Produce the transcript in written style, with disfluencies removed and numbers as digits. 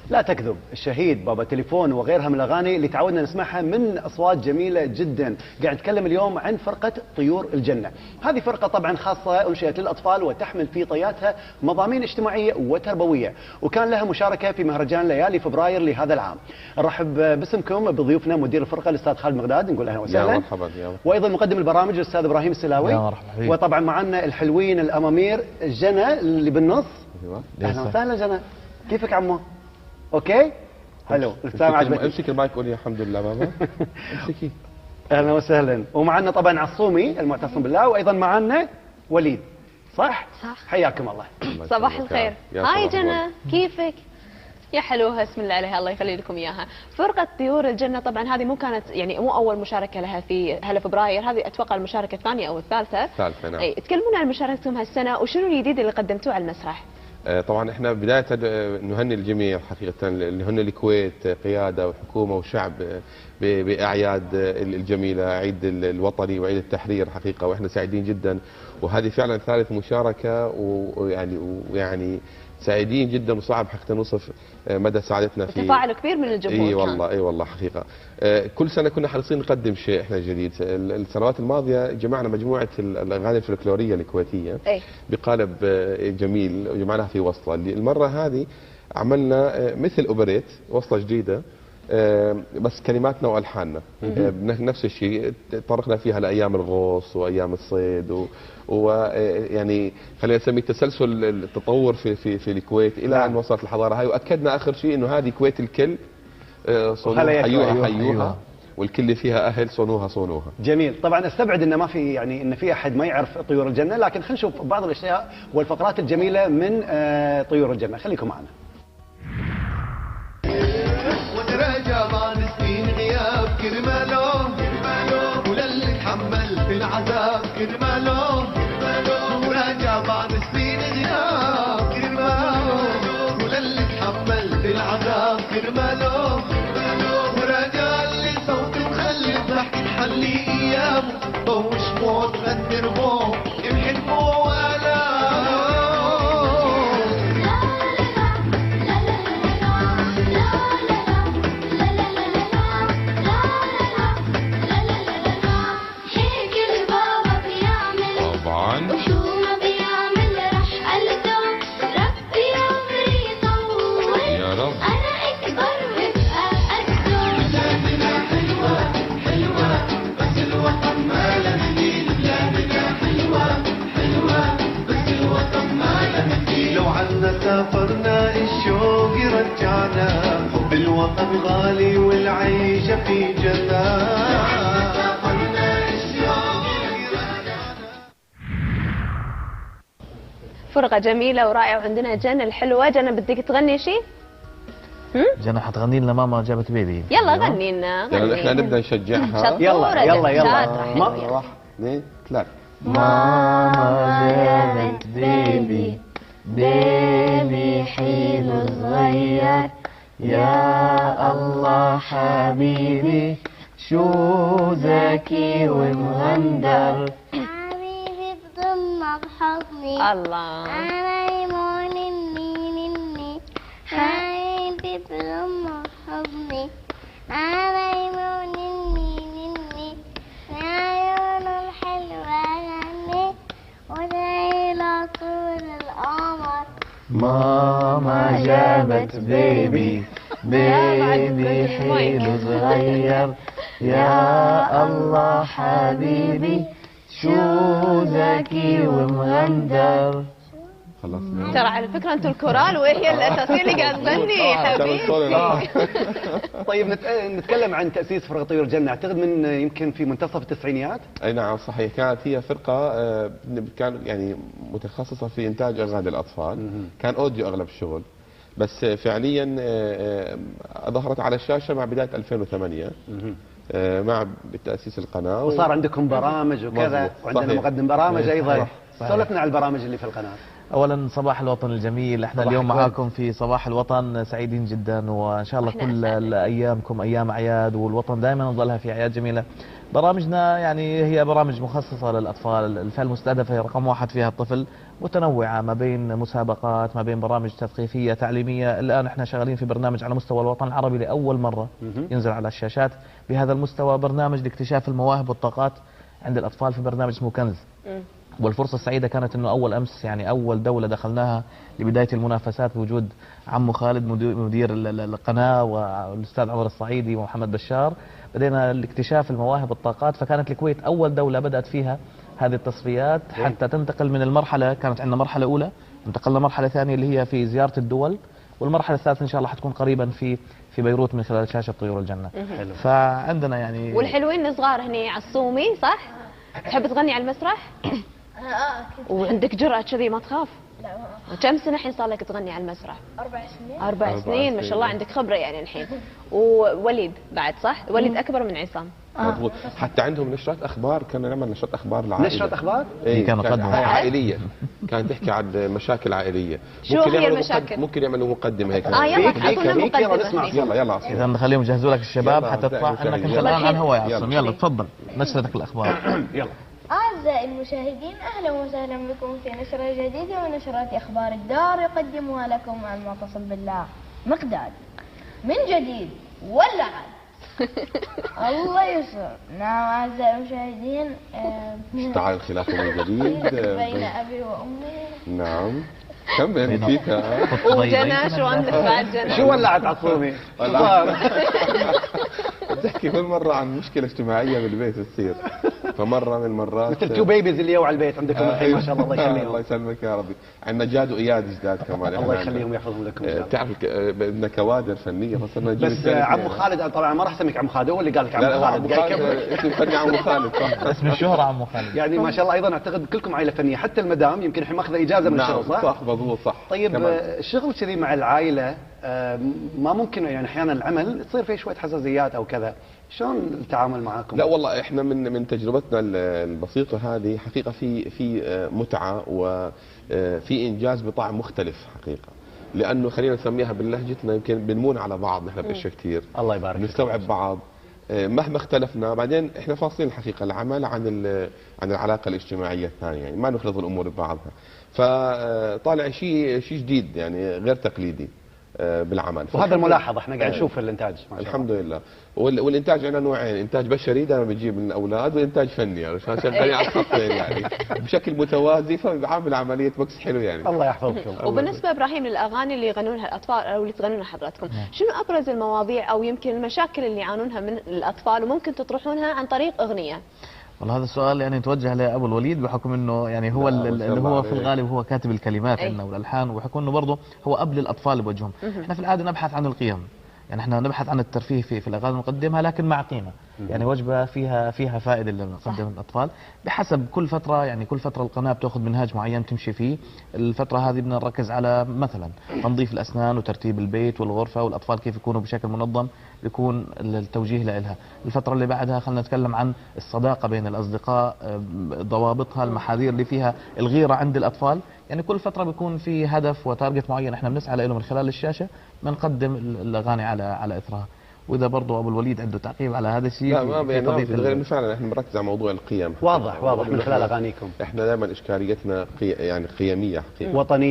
لا تكذب، الشهيد، بابا تليفون وغيرها من الاغاني اللي تعودنا نسمعها من اصوات جميله جدا. قاعد نتكلم اليوم عن فرقه طيور الجنه. هذه فرقه طبعا خاصه انشئت للاطفال وتحمل في طياتها مضامين اجتماعيه وتربويه، وكان لها مشاركه في مهرجان ليالي فبراير لهذا العام. نرحب باسمكم بضيوفنا مدير الفرقه الاستاذ خالد مغداد، نقول اهلا وسهلا. يا مرحبا. وايضا مقدم البرامج الاستاذ ابراهيم السلاوي. يا مرحبا. وطبعا معنا الحلوين الامامير جنى اللي بالنص. ايوه اهلا وسهلا جنى، كيفك عمو؟ اوكي؟ حلو، الابتسامة عجبتني. امسك المايك قولي الحمد لله بابا. امسكي. اهلا وسهلا. ومعنا طبعا عصومي المعتصم بالله، وايضا معنا وليد. صح؟ صح. حياكم الله. صباح الخير. هاي جنى، كيفك؟ يا حلوها، اسم الله عليها، الله يخلي لكم اياها. فرقة طيور الجنة طبعا هذه مو كانت يعني مو اول مشاركة لها في هلا فبراير، هذه اتوقع المشاركة الثانية او الثالثة. الثالثة نعم. اي، تكلمونا عن مشاركتكم هالسنة وشنو الجديد اللي قدمتوه على المسرح؟ طبعا احنا بداية نهني الجميع حقيقة، نهني الكويت قيادة وحكومة وشعب بأعياد الجميلة، عيد الوطني وعيد التحرير حقيقة، واحنا سعيدين جدا. وهذه فعلا ثالث مشاركة ويعني سعيدين جدا، وصعب حقيقة نوصف مدى سعادتنا في تفاعل كبير من الجمهور. اي والله اي والله حقيقة. كل سنة كنا حريصين نقدم شيء احنا جديد. السنوات الماضية جمعنا مجموعة الاغاني الفلكلورية الكويتية بقالب جميل وجمعناها في وصلة. المرة هذه عملنا مثل اوبريت، وصلة جديدة بس كلماتنا والحاننا نفس الشيء. طرقنا فيها لايام الغوص وايام الصيد ويعني خلينا نسميه تسلسل التطور في الكويت الى ان وصلت الحضاره هاي. واكدنا اخر شيء انه هذه كويت الكل، صونوها حيوها والكل فيها اهل، صونوها صونوها. جميل. طبعا استبعد ان ما في يعني ان في احد ما يعرف طيور الجنه، لكن خلينا نشوف بعض الاشياء والفقرات الجميله من طيور الجنه. خليكم معنا. وللي تحمل في العذاب كرماله، وراجع بعد سنين غياب كرماله، وللي تحمل في العذاب كرماله، وراجع اللي صوت مخلي الضحك نحلي ايامه، ضوش موت غني رموه يمحن مو سافرنا الشوق رجعنا، حب الوطن غالي والعيشة في جنة. فرقة جميلة ورائعة، وعندنا جنى الحلوة. جنى بدك تغني شيء؟ جنى حتغني لنا ماما جابت بيبي. يلا غني لنا. يلا احنا نبدا نشجعها. يلا يلا يلا. مرة 2 3. ماما جابت بيبي، بيبي حلو صغير، يا الله حبيبي شو ذكي ومغندر، حبيبي بضمك حضني الله، أنا يمون نني حبيبي بضمك حضني، أنا يمون نني عيون الحلوة غني وليلة طول القمر. ماما جابت بيبي، بيبي حلو صغير، يا الله حبيبي شو ذكي ومغندر. خلصنا. ترى على فكرة انتم الكورال وهي الأساسية اللي قاعد تغني حبيبي. طيب نتكلم عن تأسيس فرقة طيور الجنة، أعتقد من يمكن في منتصف التسعينيات. اي نعم صحيح. كانت هي فرقة كان يعني متخصصة في إنتاج أغاني للأطفال. كان أوديو أغلب الشغل، بس فعليا ظهرت على الشاشة مع بداية 2008 مع تأسيس القناة، وصار عندكم برامج وكذا، وعندنا مقدم برامج أيضا. سولفنا على البرامج اللي في القناة. اولا صباح الوطن الجميل، احنا اليوم معاكم في صباح الوطن، سعيدين جدا، وان شاء الله كل ايامكم ايام اعياد، والوطن دائما نظلها في اعياد جميله. برامجنا يعني هي برامج مخصصة للأطفال، الفئة المستهدفة هي رقم 1 فيها الطفل، متنوعة ما بين مسابقات، ما بين برامج تثقيفية تعليمية. الآن احنا شغالين في برنامج على مستوى الوطن العربي لأول مرة ينزل على الشاشات بهذا المستوى، برنامج لاكتشاف المواهب والطاقات عند الأطفال في برنامج اسمه كنز. والفرصة السعيدة كانت انه اول امس يعني اول دولة دخلناها لبداية المنافسات بوجود عمو خالد مدير القناة والاستاذ عمر الصعيدي ومحمد بشار، بدينا لاكتشاف المواهب والطاقات. فكانت الكويت اول دولة بدأت فيها هذه التصفيات حتى تنتقل من المرحلة، كانت عندنا مرحلة اولى، انتقلنا مرحلة ثانية اللي هي في زيارة الدول، والمرحلة الثالثة ان شاء الله حتكون قريبا في بيروت من خلال شاشة طيور الجنة. فعندنا يعني والحلوين الصغار هني عصومي صح؟ تحب تغني على المسرح؟ وعندك جرأة كذي ما تخاف؟ لا ما كم سنة الحين صار لك تغني على المسرح؟ 4 سنين. 4 سنين ما شاء الله، عندك خبرة يعني الحين. ووليد بعد صح؟ وليد أكبر من عصام. مضبوط. حتى عندهم نشرات اخبار، كنا نعمل نشرات اخبار العائله. نشرة اخبار؟ ايه كانوا كانت يقدموا عائليه، كانت تحكي عن مشاكل عائليه. شو هي المشاكل؟ ممكن يعملوا مقدمه هيك. يلا تعطونا المقدمة. يلا اذا نخليهم يجهزوا لك الشباب يلا، حتى تطلع يلا، انك انت يلا. الان على الهواء يا عاصم. يلا. يلا تفضل نشرتك الاخبار. يلا. أعزائي المشاهدين، أهلا وسهلا بكم في نشرة جديدة ونشرات أخبار الدار يقدمها لكم المعتصم بالله مقداد. من جديد ولعت الله يسر. نعم أعزائي المشاهدين، اشتعل الخلاف من جديد بين أبي وأمي. نعم كمل فيك. وجنى شو عندك بعد جنى؟ شو ولعت عصومي؟ بتحكي كل مرة عن مشكلة اجتماعية بالبيت تصير. فمرة من المرات مثل تو بيبيز اللي يو على البيت عندكم الحين ما شاء الله. الله الله يخليهم. يسلمك يا ربي. عندنا جاد واياد جداد كمان. الله يخليهم ويحفظهم لكم. بتعرف بدنا كوادر فنية فصرنا نجيب بس عمو خالد أنا طبعا ما راح اسميك عمو خالد، هو اللي قال لك عمو خالد. قال كم اسم فني عمو خالد صح. اسم الشهرة عمو خالد. يعني ما شاء الله ايضا اعتقد كلكم عائله فنيه، حتى المدام يمكن الحين ماخذه اجازه من الشغل صح؟ صح مضبوط صح. طيب كمان. الشغل كذي مع العائله ما ممكن يعني احيانا العمل تصير فيه شويه حساسيات او كذا، شلون التعامل معاكم؟ لا والله احنا من تجربتنا البسيطه هذه حقيقه في متعه وفي انجاز بطعم مختلف حقيقه، لانه خلينا نسميها بلهجتنا يمكن بنمون على بعض نحن باشياء كثير. الله يبارك فيك. نستوعب بعض مهما اختلفنا. بعدين احنا فاصلين الحقيقه العمل عن العلاقه الاجتماعيه الثانيه، يعني ما نخلط الامور ببعضها. فطالع شيء جديد يعني غير تقليدي بالعمل. وهذا الملاحظ احنا قاعد نشوف الانتاج ما شاء الله. الحمد لله. والانتاج عندنا نوعين، انتاج بشري دائما بتجيب من الاولاد، وانتاج فني يعني عشان شغالين على الخطين يعني بشكل متوازي، فبيعمل عمليه مكس حلو يعني. الله يحفظكم. وبالنسبة ابراهيم للاغاني اللي يغنونها الاطفال او اللي تغنونها حضراتكم، شنو ابرز المواضيع او يمكن المشاكل اللي يعانونها من الاطفال وممكن تطرحونها عن طريق اغنية؟ والله هذا السؤال يعني توجه لابو الوليد بحكم انه يعني هو اللي هو في الغالب هو كاتب الكلمات عندنا والالحان، وبحكم انه برضه هو اب للاطفال بوجههم. احنا في العاده نبحث عن القيم، يعني احنا نبحث عن الترفيه في الاغاني اللي نقدمها لكن مع قيمه، يعني وجبه فيها فائده اللي نقدمها للاطفال بحسب كل فتره. يعني كل فتره القناه بتاخذ منهاج معين تمشي فيه. الفتره هذه بدنا نركز على مثلا تنظيف الاسنان وترتيب البيت والغرفه، والاطفال كيف يكونوا بشكل منظم بيكون التوجيه لها. الفتره اللي بعدها خلينا نتكلم عن الصداقه بين الاصدقاء، ضوابطها، المحاذير اللي فيها الغيره عند الاطفال. يعني كل فتره بيكون في هدف وتارجت معين احنا بنسعى له من خلال الشاشه، بنقدم الاغاني على اثرها. واذا برضه ابو الوليد عنده تعقيب على هذا الشيء. لا ما غير انه فعلا احنا بنركز على موضوع القيم. واضح من خلال اغانيكم. احنا دائما اشكاليتنا يعني قيميه حقيقه وطنيه.